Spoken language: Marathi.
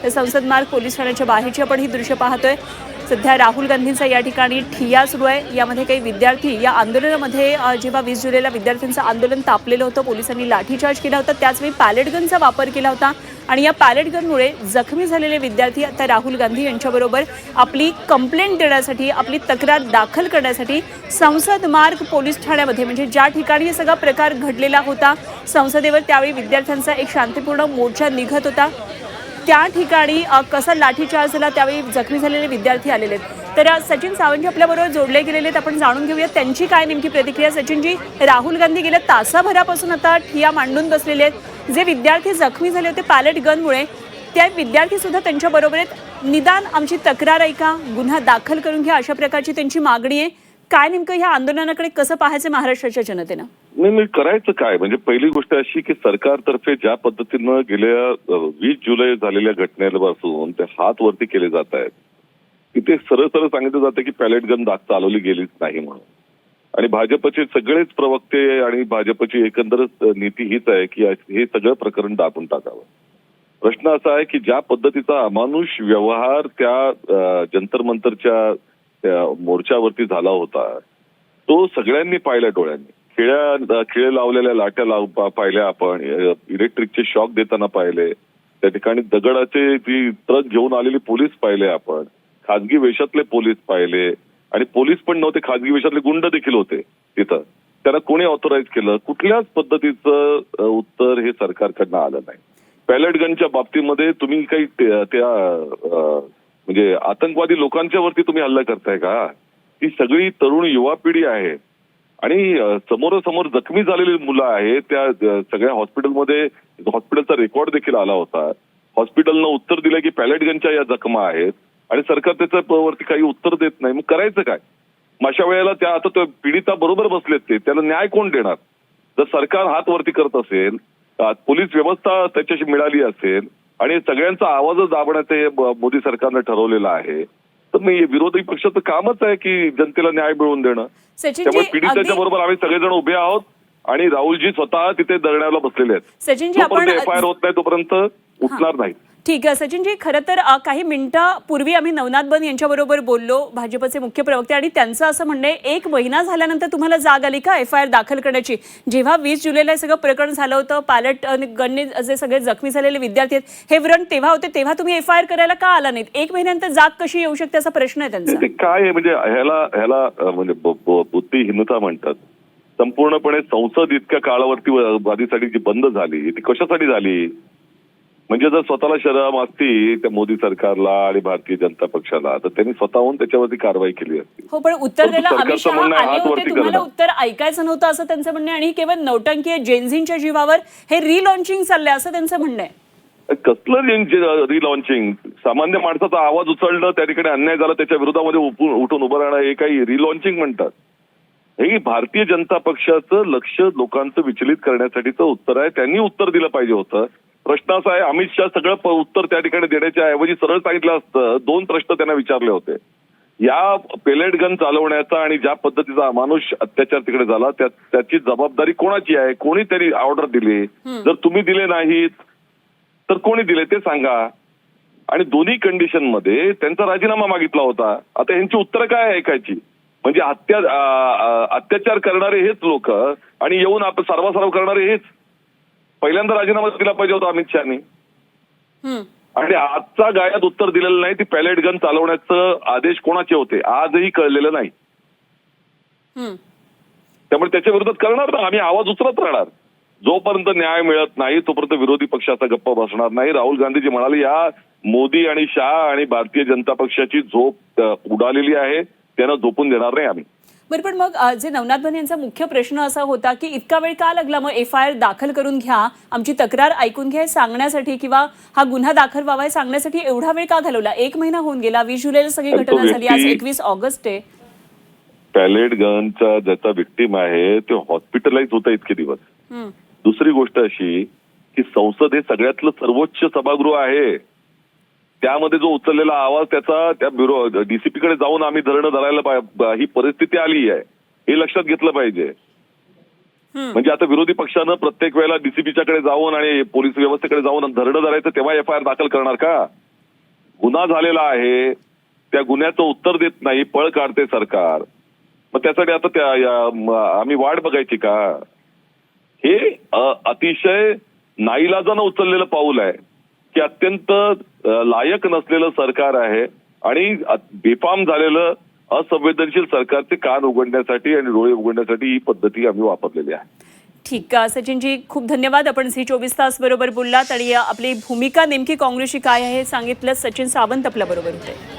तर संसद मार्ग पोलीस ठाण्याच्या बाहेरची आपण ही दृश्य पाहतोय। सध्या राहुल गांधींचा या ठिकाणी ठिय्या सुरू आहे। यामध्ये काही विद्यार्थी या आंदोलनामध्ये जेव्हा 20 जुलैला विद्यार्थ्यांचं आंदोलन तापलेलं होतं, पोलिसांनी लाठीचार्ज केला होता, त्याचवेळी पॅलेट गनचा वापर केला होता आणि या पॅलेट गनमुळे जखमी झालेले विद्यार्थी आता राहुल गांधी यांच्याबरोबर आपली कंप्लेंट देण्यासाठी, आपली तक्रार दाखल करण्यासाठी संसद मार्ग पोलीस ठाण्यामध्ये, म्हणजे ज्या ठिकाणी सगळा प्रकार घडलेला होता संसदेवर, त्यावेळी विद्यार्थ्यांचा एक शांतपूर्ण मोर्चा निघत होता, त्या ठिकाणी कसा लाठीचार्ज झाला, त्यावेळी जखमी झालेले विद्यार्थी आलेले आहेत। तर सचिन सावंत आपल्याबरोबर जोडले गेलेले आहेत, आपण जाणून घेऊया त्यांची काय नेमकी प्रतिक्रिया। सचिनजी, राहुल गांधी गेल्या तासाभरापासून आता ठिय्या मांडून बसलेले आहेत। जे विद्यार्थी जखमी झाले होते पॅलेट गनमुळे, त्या विद्यार्थी सुद्धा त्यांच्या बरोबर आहेत। निदान आमची तक्रार ऐका, गुन्हा दाखल करून घ्या, अशा प्रकारची त्यांची मागणी आहे। काय नेमकं ह्या आंदोलनाकडे कसं पाहायचं महाराष्ट्राच्या जनतेनं? नाही करायचं काय, म्हणजे पहिली गोष्ट अशी की सरकारतर्फे ज्या पद्धतीनं गेल्या 20 जुलै झालेल्या घटनेपासून ते हात वरती केले जात आहेत, तिथे सरळ सरळ सांगितलं जातं की पॅलेट गन चालवली गेलीच नाही म्हणून। आणि भाजपचे सगळेच प्रवक्ते आणि भाजपची एकंदरच नीती हीच आहे की हे सगळं प्रकरण दाबून टाकावं। प्रश्न असा आहे की ज्या पद्धतीचा अमानुष व्यवहार त्या जंतर मंतरच्या मोर्चावरती झाला होता, तो सगळ्यांनी पाहिला डोळ्यांनी। खिळे लावलेल्या लाट्या पाहिल्या आपण, इलेक्ट्रिकचे शॉक देताना पाहिले, त्या ठिकाणी दगडाचे ती ट्रक घेऊन आलेली पोलीस पाहिले आपण, खाजगी वेशातले पोलीस पाहिले, आणि पोलीस पण नव्हते, खाजगी वेशातले गुंड देखील होते तिथं। त्यांना कोणी ऑथोराईज केलं? कुठल्याच पद्धतीचं उत्तर हे सरकारकडनं आलं नाही। पॅलेट गनच्या बाबतीमध्ये तुम्ही काही त्या म्हणजे आतंकवादी लोकांच्या वरती तुम्ही हल्ला करताय का? ती सगळी तरुण युवा पिढी आहे आणि समोरासमोर जखमी झालेली मुलं आहेत। त्या सगळ्या हॉस्पिटलचा रेकॉर्ड देखील आला होता। हॉस्पिटलनं उत्तर दिलं की पॅलेट गनच्या या जखमा आहेत आणि सरकार त्याच्या वरती काही उत्तर देत नाही। मग करायचं काय? अशा वेळेला त्या आता पीडिता बरोबर बसलेत, त्याला न्याय कोण देणार? जर सरकार हात वरती करत असेल, पोलीस व्यवस्था त्याच्याशी मिळाली असेल आणि सगळ्यांचा आवाजच दाबण्याचं मोदी सरकारनं ठरवलेलं आहे, तर मी विरोधी पक्षाचं कामच आहे की जनतेला न्याय मिळवून देणं। त्यामुळे पीडिताच्या बरोबर आम्ही सगळेजण उभे आहोत आणि राहुलजी स्वतः तिथे धरण्याला बसलेले आहेत। सचिनजी, आपण एफआयआर होत नाही तोपर्यंत उठणार नाही। ठीक आहे सचिनजी, खरं तर काही मिनिटांपूर्वी आम्ही नवनाथ बन यांच्याबरोबर बोललो, भाजपचे मुख्य प्रवक्ते, आणि त्यांचं असं म्हणणं आहे 1 महिना झाल्यानंतर तुम्हाला जाग आली का एफआयआर दाखल करण्याची? जेव्हा 20 जुलैला सगळं प्रकरण झालं होतं, पॅलेट गनने जे सगळे जखमी झालेले विद्यार्थी आहेत, हे व्रण तेव्हा होते, तेव्हा तुम्ही एफआयआर करायला का आला नाहीत? 1 महिन्यानंतर जाग कशी येऊ शकते असा प्रश्न आहे त्यांचा। काय आहे म्हणजे ह्याला म्हणजे बुद्धिहीनता म्हणतात। संपूर्णपणे संसद इतक्या काळावरती वादीसाठी जी बंद झाली, ती कशासाठी झाली? म्हणजे जर स्वतःला शरम असती त्या मोदी सरकारला आणि भारतीय जनता पक्षाला, तर त्यांनी स्वतःहून त्याच्यावरती कारवाई केली असती। हो, पण उत्तर द्यायला अमित शहा आले होते, तुम्हाला उत्तर ऐकायचं नव्हतं असं त्यांचं म्हणणं आहे, आणि केवळ नौटंकी आहे, जेनझींच्या जीवावर हे रिलॉन्चिंग चाललंय असं त्यांचं म्हणणं आहे। कसलं रिलॉन्चिंग? सामान्य माणसाचा आवाज उचलणं, त्या ठिकाणी अन्याय झाला त्याच्या विरोधामध्ये उठून उभं राहणं, हे काही रिलॉन्चिंग म्हणतात? हे भारतीय जनता पक्षाचं लक्ष लोकांचं विचलित करण्यासाठीचं उत्तर आहे। त्यांनी उत्तर दिलं पाहिजे होतं। प्रश्न असा आहे, अमित शहा सगळं उत्तर त्या ठिकाणी देण्याच्या ऐवजी सरळ सांगितलं असतं। 2 प्रश्न त्यांना विचारले होते, या पेलेट गन चालवण्याचा आणि ज्या पद्धतीचा अमानुष अत्याचार तिकडे झाला त्याची जबाबदारी कोणाची आहे? कोणी त्यांनी ऑर्डर दिली? जर तुम्ही दिले नाहीत तर कोणी दिले ते सांगा। आणि दोन्ही कंडिशन मध्ये त्यांचा राजीनामा मागितला होता। आता यांची उत्तर काय ऐकायची? म्हणजे अत्याचार करणारे हेच लोक आणि येऊन आपण सर्वासर्व करणारे हेच। पहिल्यांदा राजीनामा दिला पाहिजे होता अमित शहानी, आणि आजचा गायब उत्तर दिलेलं नाही। ती पॅलेट गन चालवण्याचं आदेश कोणाचे होते आजही कळलेलं नाही। त्यामुळे त्याच्या विरोधात करणार ना, आम्ही आवाज उचलत राहणार। जोपर्यंत न्याय मिळत नाही तोपर्यंत विरोधी पक्षाचा गप्पा बसणार नाही। राहुल गांधीजी म्हणाले या मोदी आणि शहा आणि भारतीय जनता पक्षाची झोप उडालेली आहे, त्यांना झोपून देणार नाही आम्ही। बरं, पण मग जे नवनाथ बन यांचा मुख्य प्रश्न असा होता की इतका वेळ का लागला मग एफआयआर दाखल करून घ्या, आमची तक्रार ऐकून घ्या सांगण्यासाठी, किंवा हा गुन्हा दाखल व्हावा हे सांगण्यासाठी एवढा वेळ का घालवला? 1 महिना होऊन गेला, 20 जुलैला सगळी घटना झाली, आज 21 ऑगस्ट आहे। पॅलेट गनचा ज्याचा विक्टीम आहे तो हॉस्पिटलाइज होता इतके दिवस। दुसरी गोष्ट अशी की संसद हे सगळ्यातलं सर्वोच्च सभागृह आहे, त्यामध्ये जो उचललेला आवाज त्याचा त्या ब्युरो डीसीपी कडे जाऊन आम्ही धरणं धरायला ही परिस्थिती आली आहे, हे लक्षात घेतलं पाहिजे। म्हणजे आता विरोधी पक्षानं प्रत्येक वेळेला डीसीपीच्याकडे जाऊन आणि पोलीस व्यवस्थेकडे जाऊन धरणं धरायचं तेव्हा एफआयआर दाखल करणार का? गुन्हा झालेला आहे, त्या गुन्ह्याचं उत्तर देत नाही, पळ काढते सरकार. मग त्यासाठी आता आम्ही वाट बघायची का? हे अतिशय नाईलाजानं उचललेलं पाऊल आहे की अत्यंत लायक नसलेलं सरकार आहे आणि बेफाम झालेलं असंवेदनशील सरकारचे कान उघडण्यासाठी आणि डोळे उघडण्यासाठी ही पद्धती आम्ही वापरलेली आहे. ठीक आहे सचिनजी, खूप धन्यवाद. आपण झी 24 तास बरोबर बोललात आणि आपली भूमिका नेमकी काँग्रेसची काय आहे हे सांगितलं. सचिन सावंत आपल्या बरोबर होते.